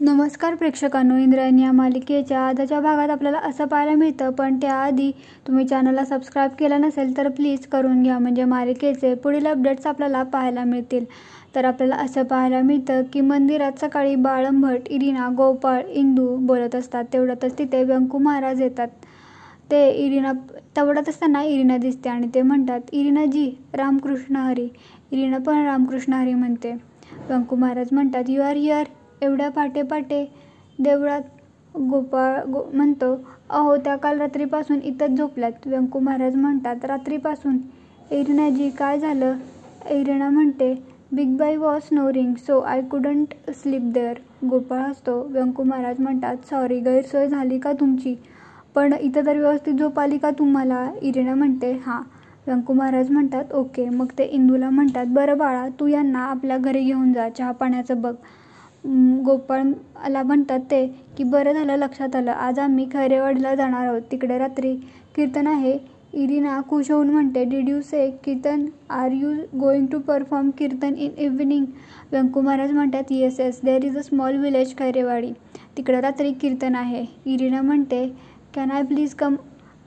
नमस्कार प्रेक्षकांनो, इंद्रायणी या मालिकेच्या आजच्या भागात आपल्याला असं पाहायला मिळतं, पण त्याआधी तुम्ही चॅनलला सबस्क्राईब केलं नसेल तर प्लीज करून घ्या, म्हणजे मालिकेचे पुढील अपडेट्स आपल्याला पाहायला मिळतील. तर आपल्याला असं पाहायला मिळतं की मंदिरात सकाळी बाळंभट, इरिना, गोपाळ, इंदू बोलत असतात. तेवढ्यातच तिथे व्यंकू महाराज येतात. ते इरिना तेवढ्यात असताना इरिना दिसते आणि ते म्हणतात, इरिनाजी रामकृष्ण हरी. इरिना पण रामकृष्ण हरी म्हणते. व्यंकू महाराज म्हणतात, यू आर हिअर. एवढ्या पाटे देवळात. गोपाळ म्हणतो, अहो त्या काल रात्रीपासून इथंच झोपल्यात. व्यंकू महाराज म्हणतात, रात्रीपासून? इरिनाजी काय झालं? इरिना म्हणते, बिग बाई was snoring so I couldn't sleep there. Gopal हसतो. व्यंकू महाराज म्हणतात, सॉरी, गैरसोय झाली का तुमची? पण इथं तर व्यवस्थित झोप आली का तुम्हाला? इरिना म्हणते, हां. व्यंकू महाराज म्हणतात, ओके. मग ते इंदूला म्हणतात, बरं बाळा, तू यांना आपल्या घरी घेऊन जा, चहा पाण्याचं बघ. गोपाळला म्हणतात ते की बरं झालं लक्षात आलं, आज आम्ही खैरेवाडीला जाणार आहोत, तिकडे रात्री कीर्तन आहे. इरिना खुश होऊन म्हणते, did you say kirtan? Are you going to perform kirtan in evening? Vyanku Maharaj म्हणतात, yes yes, there is a small village Khairewadi, तिकडे रात्री कीर्तन आहे. इरिना म्हणते, can I please come?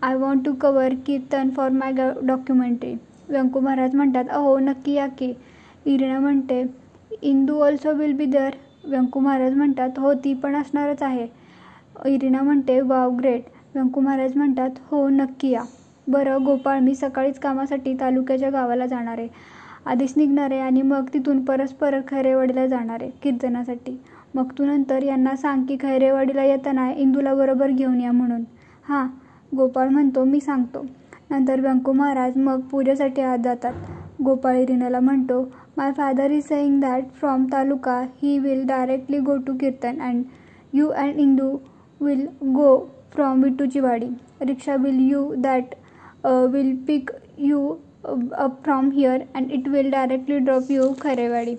I want to cover kirtan for my documentary. Vyanku Maharaj म्हणतात, अहो नक्की या की. इरिना म्हणते, Indu also will be there. Vyanku Maharaj म्हणतात, हो, ती पण असणारच आहे. इरिना म्हणते, वाव, ग्रेट. व्यंकू महाराज म्हणतात, हो, नक्की या. बरं गोपाळ, मी कामासाठी तालुक्याच्या गावाला जाणार आहे, आधीच निघणार आहे आणि मग तिथून परस्पर खैरेवाडीला जाणार आहे कीर्तनासाठी. मग तू नंतर यांना सांग की खैरेवाडीला येताना इंदूला बरोबर घेऊन या म्हणून. हां, गोपाळ म्हणतो, मी सांगतो. नंतर व्यंकू महाराज मग पूजेसाठी आत जातात. गोपाळ इरिनाला म्हणतो, my father is saying that from taluka he will directly go to kirtan and you and Indu will go from Vituchi Wadi. Rickshaw will you that will pick you up from here and it will directly drop you Khairewadi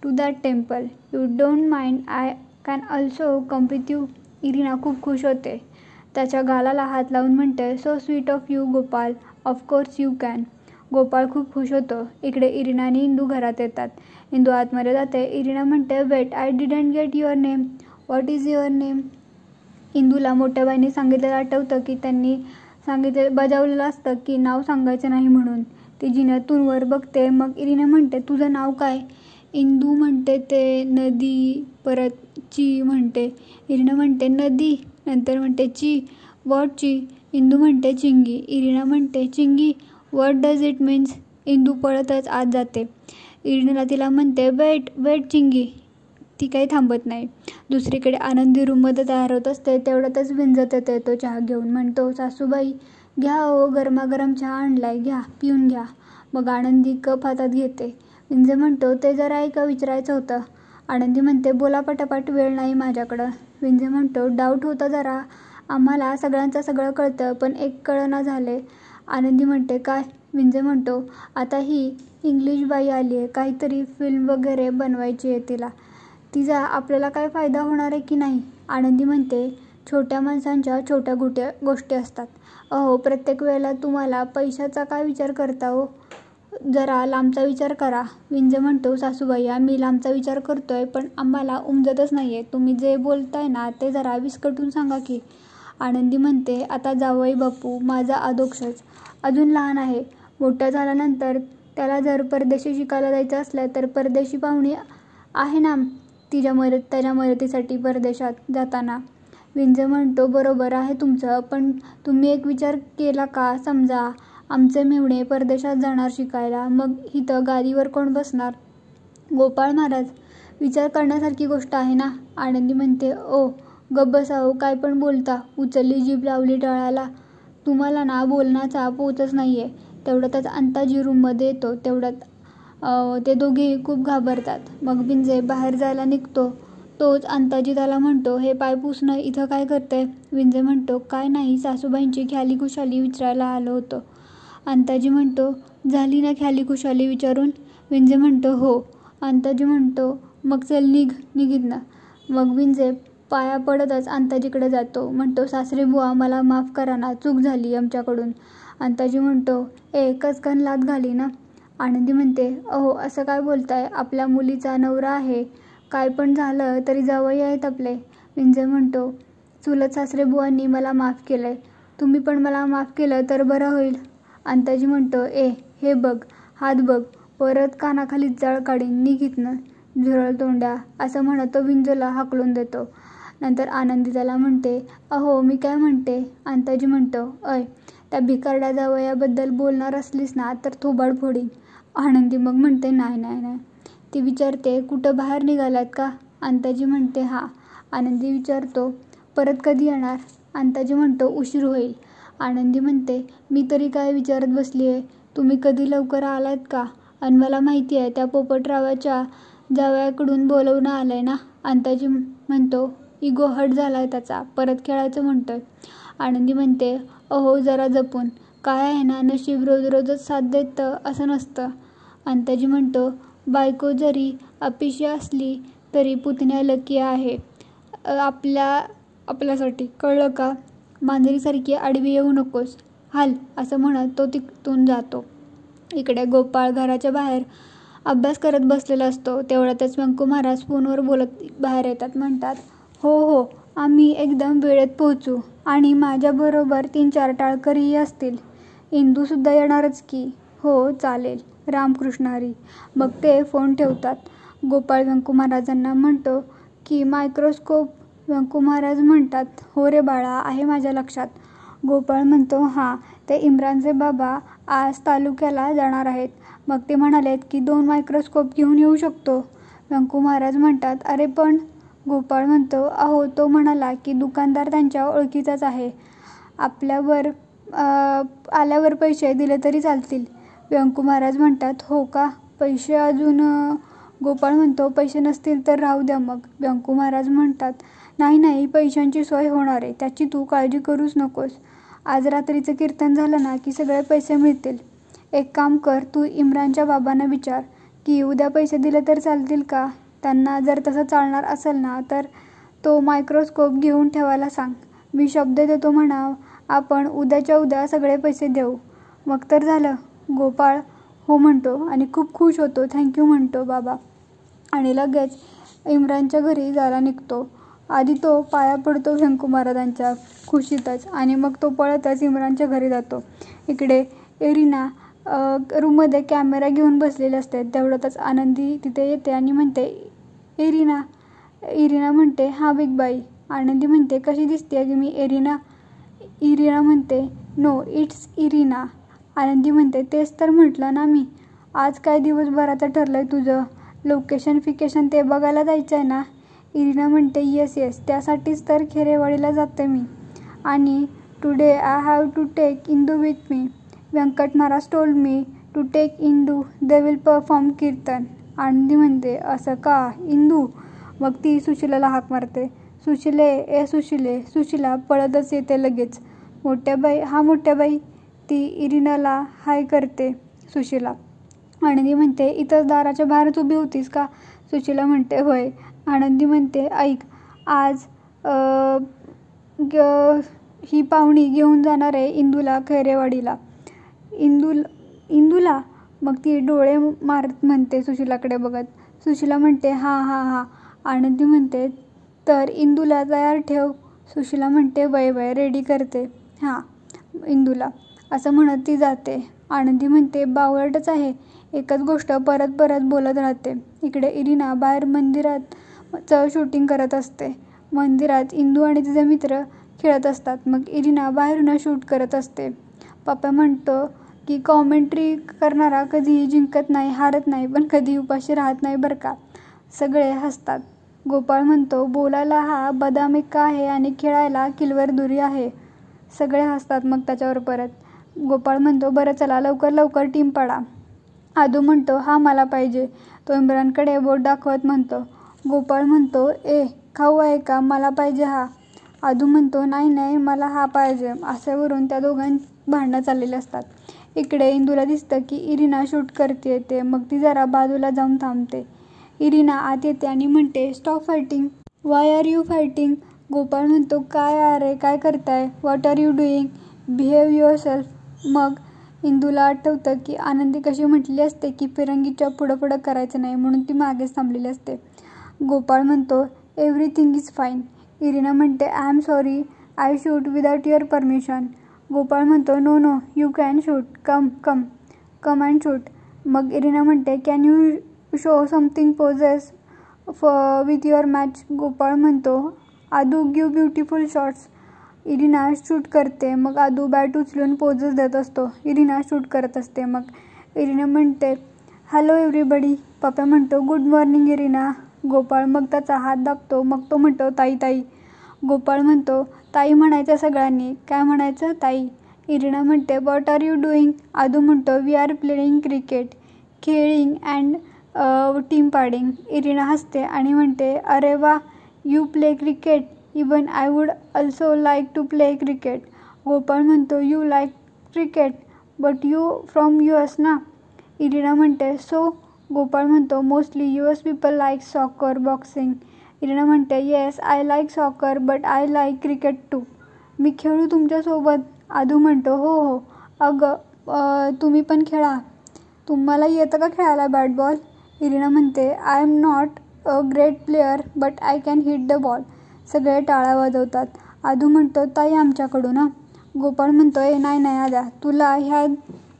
to that temple. You don't mind, I can also come with you. Irina खूप खुश होते. त्याच्या गालाला हात लावून म्हणते, so sweet of you Gopal, of course you can. Gopal खूप खुश होतो. इकडे इरिना आणि इंदू घरात येतात. इंदू आतमध्ये जाते. इरिना म्हणते, wait, I didn't get your name. What is your name? इंदूला मोठ्या बाईंनी सांगितलेलं आठवतं की त्यांनी बजावलेलं असतं की नाव सांगायचं नाही म्हणून. ती जिन्यातून वर बघते. मग इरिना म्हणते, तुझं नाव काय? इंदू म्हणते, ते नदी, परत ची म्हणते. इरिना म्हणते, नदी, नंतर म्हणते ची. व्हॉट ची? इंदू म्हणते, चिंगी. इरिना म्हणते, Chingi, what does it means? Indu पळतच आत जाते. इरिना तिला म्हणते, वेट चिंगी. ती काही थांबत नाही. दुसरीकडे आनंदी रूममध्ये तयार होत असते. तेवढ्यातच विंजत येते. तो चहा घेऊन म्हणतो, सासूबाई घ्या, हो, गरमागरम चहा आणलाय, घ्या, पिऊन घ्या. मग आनंदी कप हातात घेते. विंजे म्हणतो, ते जरा ऐका, विचारायचं होतं. आनंदी म्हणते, बोला पटापट, वेळ नाही माझ्याकडं. विंजे म्हणतो, डाऊट होता जरा, आम्हाला सगळ्यांचं सगळं कळतं पण एक कळना झाले. आनंदी म्हणते, काय? विंजे म्हणतो, आता ही इंग्लिश बाई आली आहे, काहीतरी फिल्म वगैरे बनवायची आहे तिला, तिचा आपल्याला काय फायदा होणार आहे की नाही? आनंदी म्हणते, छोट्या माणसांच्या छोट्या गोष्टी असतात. अहो, प्रत्येक वेळेला तुम्हाला पैशाचा काय विचार करता हो? जरा लांबचा विचार करा. विंजे म्हणतो, सासूबाई, आम्ही लांबचा विचार करतोय पण आम्हाला उमजतच नाही आहे. तुम्ही जे बोलताय ना ते जरा विस्कटून सांगा की. आनंदी म्हणते, आता जावई बापू माझा अधोक्षज अजून लहान आहे. मोठा झाल्यानंतर त्याला जर परदेशी शिकायला जायचं असलं तर परदेशी पाहुणी आहे ना त्याच्या मदतीसाठी परदेशात जाताना. विंजे म्हणतो, बरोबर आहे तुमचं, पण तुम्ही एक विचार केला का? समजा आमचे मेहुणे परदेशात जाणार शिकायला, मग इथं गादीवर कोण बसणार? गोपाळ महाराज, विचार करण्यासारखी गोष्ट आहे ना. आनंदी म्हणते, ओ गप्प बसा हो, काय पण बोलता. उचलली जीभ लावली टाळाला. तुम्हाला ना बोलण्याचा पोचच नाही आहे. तेवढ्यातच अंताजी रूममध्ये येतो. तेवढ्यात ते दोघेही खूप घाबरतात. मग विंजे बाहेर जायला निघतो. तोच अंताजी त्याला म्हणतो, हे पाय पुसणं इथं काय करतंय? विंजे म्हणतो, काय नाही, सासूबाईंची ख्याली खुशाली विचारायला आलो होतो. अंताजी म्हणतो, झाली ना ख्याली खुशाली विचारून? विंजे म्हणतो, हो. अंताजी म्हणतो, मग चल निघित ना. मग विंजे पाया पडतच अंताजीकडे जातो. म्हणतो, सासरे बुवा, मला माफ करा ना, चूक झाली आमच्याकडून. अंताजी म्हणतो, कसकन लाथ घाली ना. आनंदी म्हणते, अहो असं काय बोलताय, आपल्या मुलीचा नवरा आहे, काय पण झालं तरी जावई आहेत आपले. विंजय म्हणतो, चुलत सासरे बुवांनी मला माफ केलंय, तुम्ही पण मला माफ केलं तर बरं होईल. अंताजी म्हणतो, हे बघ, हात बघ, परत कानाखाली जाळ काढीन, निघ इथनं झुरळ तोंड्या, असं म्हणत तो विंजूला हाकलून देतो. नंतर आनंदी त्याला म्हणते, अहो मी काय म्हणते. अंताजी म्हणतो, त्या भिकारड्या जावयाबद्दल बोलणार असलीस ना तर थोबाड फोडीन. आनंदी मग म्हणते, नाही. ती विचारते, कुठं बाहेर निघालात का. अंताजी म्हणते, हा. आनंदी विचारतो, परत कधी येणार. अंताजी म्हणतो, उशीर होईल. आनंदी म्हणते, मी तरी काय विचारत बसली आहे, तुम्ही कधी लवकर आलात का. आणि मला माहिती आहे त्या पोपटरावाच्या जावयाकडून बोलवणं आलंय ना. अंताजी म्हणतो, इगो हट झालाय त्याचा, परत खेळायचं म्हणतोय. आनंदी म्हणते, अहो जरा जपून, काय आहे ना, नशीब रोजच साथ देतं असं नसतं. अंताजी म्हणतो, बायको जरी अपिशी असली तरी पुतण्या लकी आहे आपल्यासाठी, कळलं का. मांजरीसारखी आडवी येऊ नकोस, हाल, असं म्हणत तो तिथून जातो. इकडे गोपाळ घराच्या बाहेर अभ्यास करत बसलेला असतो. तेवढ्यातच व्यंकू महाराज फोनवर बोलत बाहेर येतात. म्हणतात, हो आम्ही एकदम वेळेत पोहोचू आणि माझ्याबरोबर 3-4 टाळकरीही असतील. इंदूसुद्धा येणारच की. हो चालेल, रामकृष्ण हरी. मग ते फोन ठेवतात. गोपाळ व्यंकू महाराजांना म्हणतो की मायक्रोस्कोप. व्यंकू महाराज म्हणतात, हो रे बाळा, आहे माझ्या लक्षात. गोपाळ म्हणतो, हां, ते इम्रानचे बाबा आज तालुक्याला जाणार आहेत. मग ते म्हणालेत की 2 मायक्रोस्कोप घेऊन येऊ शकतो. व्यंकू महाराज म्हणतात, अरे पण. गोपाळ म्हणतो, अहो तो म्हणाला की दुकानदार त्यांच्या ओळखीचाच आहे, आल्यावर पैसे दिले तरी चालतील. व्यंकू महाराज म्हणतात, हो का, पैसे अजून. गोपाळ म्हणतो, पैसे नसतील तर राहू द्या मग. व्यंकू महाराज म्हणतात, नाही, पैशांची सोय होणार आहे, त्याची तू काळजी करूच नकोस. आज रात्रीचं कीर्तन झालं ना की सगळे पैसे मिळतील. एक काम कर, तू इम्रानच्या बाबांना विचार की उद्या पैसे दिले तर चालतील का. त्यांना जर तसं चालणार असेल ना तर तो मायक्रोस्कोप घेऊन ठेवायला सांग. मी शब्द देतो म्हणा, आपण उद्याच्या उद्या सगळे पैसे देऊ. मग तर झालं. गोपाळ हो म्हणतो आणि खूप खुश होतो. थँक्यू म्हणतो बाबा, आणि लगेच इम्रानच्या घरी जायला निघतो. आधी तो पाया पडतो व्यंकू महाराजांच्या खुशीतच आणि मग तो पळतच इम्रानच्या घरी जातो. इकडे एरिना रूममध्ये कॅमेरा घेऊन बसलेले असते. तेवढ्यातच आनंदी तिथे येते आणि म्हणते, इरिना म्हणते, हां बिग बाई. आनंदी म्हणते, कशी दिसते की मी इरिना म्हणते, नो इट्स इरिना. आनंदी म्हणते, तेच तर म्हटलं ना मी. आज काय दिवसभराचं ठरलंय तुझं, लोकेशन ते बघायला जायचं आहे ना. इरिना म्हणते, येस, त्यासाठीच तर खेरेवाडीला जाते मी. आणि today I have to take Indu with me. Venkat Maharaj told me to take Indu, they will perform kirtan. Anandi म्हणते, असं का, इंदू. मग ती सुशिलाला हाक मारते, सुशिला पळतच येते लगेच. मोठ्या बाई. ती इरिनाला हाय करते सुशिला. आनंदी म्हणते, इथंच दाराच्या बाहेरच उभी होतीस का. सुशिला म्हणते, होय. आनंदी म्हणते, ऐक, आज ही पाहुणी घेऊन जाणार आहे इंदूला खैरेवाडीला. इंदूला. मग ती डोळे मारत म्हणते सुशिलाकडे बघत. सुशिला म्हणते, हां. आनंदी म्हणते, तर इंदूला तयार ठेव. सुशिला म्हणते, वय रेडी करते, हां इंदूला, असं म्हणत ती जाते. आनंदी म्हणते, बावळटच आहे, एकच गोष्ट परत बोलत राहते. इकडे इरिना बाहेर मंदिराचं शूटिंग करत असते. मंदिरात इंदू आणि तिचे मित्र खेळत असतात. मग इरिना बाहेरून शूट करत असते. पप्पा म्हणतो की कॉमेंट्री करणारा कधीही जिंकत नाही, हारत नाही, पण कधी उपाशी राहत नाही बरं का. सगळे हसतात. गोपाळ म्हणतो, बोलायला हा बदाम एक्का आहे आणि खेळायला किलवर दुरी आहे. सगळे हसतात. मग त्याच्यावर परत गोपाळ म्हणतो, बरं चला लवकर टीम पाडा. आदू म्हणतो, हा मला पाहिजे. तो इम्रानकडे बोट दाखवत म्हणतो. गोपाळ म्हणतो, खाऊ आहे का, मला पाहिजे हा. आदू म्हणतो, नाही मला हा पाहिजे. अशावरून त्या दोघांची भांडणं चाललेली असतात. इकडे इंदूला दिसतं की इरिना शूट करते येते. मग ती जरा बाजूला जाऊन थांबते. इरिना आत येते आणि म्हणते, stop fighting. Why are you fighting. Gopal म्हणतो, काय अरे काय करताय, what are you doing, behave yourself. मग इंदूला आठवतं की आनंदी कशी म्हटली असते की फिरंगीच्या पुढं करायचं नाही, म्हणून ती मागेच थांबलेली असते. गोपाळ म्हणतो एव्हरीथिंग इज फाईन. इरिना म्हणते I am sorry, I shoot without your permission. Gopal म्हणतो no no you can shoot, come and shoot. मग इरिना म्हणते can you show something poses with your match. Gopal म्हणतो Adu give beautiful shots. Irina shoot करते. मग आदू bat उचलून poses देत असतो. Irina shoot करत असते. मग इरिना म्हणते हॅलो एव्हरीबडी. पप्या म्हणतो गुड मॉर्निंग इरिना. गोपाळ मग त्याचा हात दाबतो. मग तो म्हणतो ताई ताई. गोपाळ म्हणतो ताई म्हणायचं सगळ्यांनी. काय म्हणायचं? ताई. इरिना म्हणते what are you doing. Adu म्हणतो वी आर प्लेइंग क्रिकेट, खेळिंग अँड टीम पाडिंग. इरिना हसते आणि म्हणते अरे वा, you play cricket. Even I would also like to play cricket. Gopal म्हणतो you like cricket but you from US ना. इरिना म्हणते सो. गोपाळ म्हणतो mostly US people like soccer, boxing. Irina म्हणते yes I like soccer but I like cricket too. मी खेळू तुमच्यासोबत. आदू म्हणतो हो हो अगं तुम्ही पण खेळा. तुम्हाला येतं का खेळायला बॅट बॉल. इरिना म्हणते I am not a great player but I can hit the ball. सगळे टाळ्या वाजवतात. आदू म्हणतो ताई आमच्याकडून. गोपाळ म्हणतो नाही नाही आद्या, तुला ह्या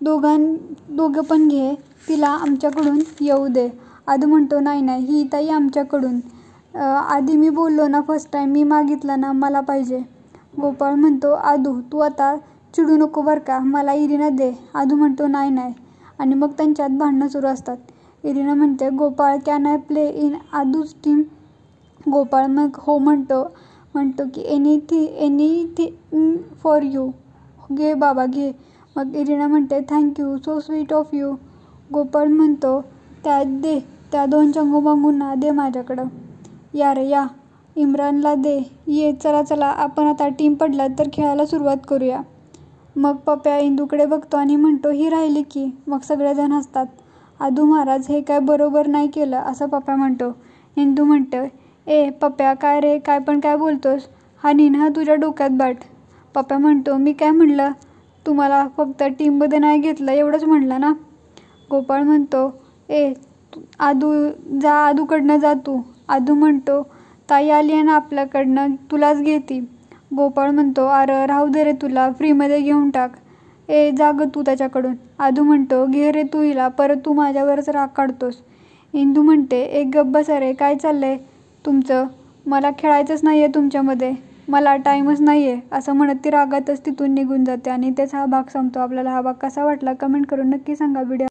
दोघं पण घे, तिला आमच्याकडून येऊ दे. आदू म्हणतो नाही नाही ही ताई आमच्याकडून. आधी मी बोललो ना फर्स्ट टाईम, मी मागितलं ना, मला पाहिजे. गोपाळ म्हणतो आदू तू आता चिडू नको बरं का, मला इरिना दे. आदू म्हणतो नाही नाही आणि मग त्यांच्यात भांडणं सुरू असतात. इरिना म्हणते Gopal can I play in Adu's team. Gopal मग हो म्हणतो की एनीथिंग फॉर यू. घे बाबा घे. मग इरिना म्हणते thank you, so sweet of you. Gopal म्हणतो त्या 2 चंगूबांगूंना दे माझ्याकडं. या रे या, इम्रानला दे. ये चला आपण आता टीम पडला तर खेळायला सुरुवात करूया. मग पप्या इंदूकडे बघतो आणि म्हणतो ही राहिली की. मग सगळेजण हसतात. आदू महाराज हे काय बरोबर नाही केलं असं पप्या म्हणतो. इंदू म्हणतो ए पप्या काय रे, काय बोलतोस. हा निन्हा तुझ्या डोक्यात बॅट. पप्या म्हणतो मी काय म्हणलं, तुम्हाला फक्त टीममध्ये नाही घेतलं एवढंच म्हणलं ना. गोपाळ म्हणतो आदू जा, आदूकडनं जा तू. आदू म्हणतो ताई आली आहे ना आपल्याकडनं, तुलाच घेती. गोपाळ म्हणतो अरे राहू दे रे, तुला फ्रीमध्ये घेऊन टाक. जा गं तू त्याच्याकडून. आदू म्हणतो घे रे तू हिला, परत तू माझ्यावरच राग काढतोस. इंदू म्हणते गप्प बसा रे, काय चाललंय तुमचं, मला खेळायचंच नाही आहे तुमच्यामध्ये, मला टाईमच नाही आहे असं म्हणत ती रागातच तिथून निघून जाते. आणि तेच हा भाग संपतो. आपल्याला हा भाग कसा वाटला कमेंट करून नक्की सांगा. व्हिडिओ